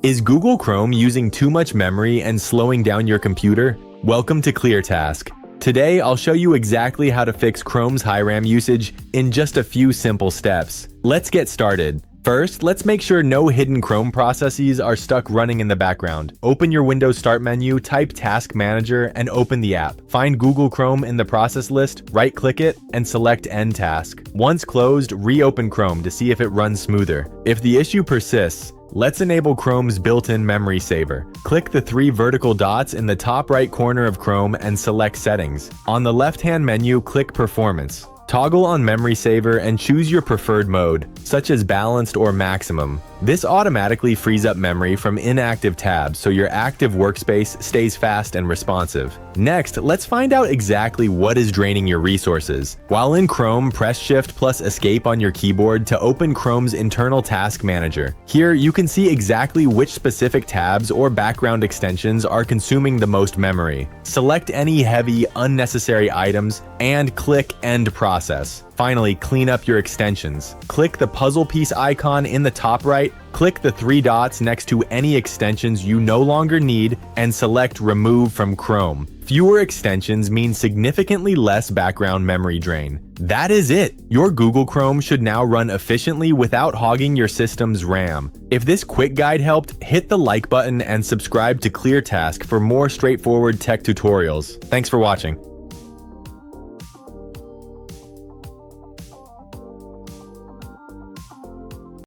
Is Google Chrome using too much memory and slowing down your computer? Welcome to ClearTask. Today, I'll show you exactly how to fix Chrome's high RAM usage in just a few simple steps. Let's get started. First, let's make sure no hidden Chrome processes are stuck running in the background. Open your Windows Start menu, type Task Manager, and open the app. Find Google Chrome in the process list, right-click it, and select End Task. Once closed, reopen Chrome to see if it runs smoother. If the issue persists, let's enable Chrome's built-in memory saver. Click the 3 vertical dots in the top right corner of Chrome and select Settings. On the left-hand menu, click Performance. Toggle on Memory Saver and choose your preferred mode, such as Balanced or Maximum. This automatically frees up memory from inactive tabs so your active workspace stays fast and responsive. Next, let's find out exactly what is draining your resources. While in Chrome, press Shift plus Escape on your keyboard to open Chrome's internal task manager. Here, you can see exactly which specific tabs or background extensions are consuming the most memory. Select any heavy, unnecessary items and click End Process. Finally, clean up your extensions. Click the puzzle piece icon in the top right, click the 3 dots next to any extensions you no longer need, and select Remove from Chrome. Fewer extensions mean significantly less background memory drain. That is it! Your Google Chrome should now run efficiently without hogging your system's RAM. If this quick guide helped, hit the like button and subscribe to ClearTask for more straightforward tech tutorials. Thanks for watching.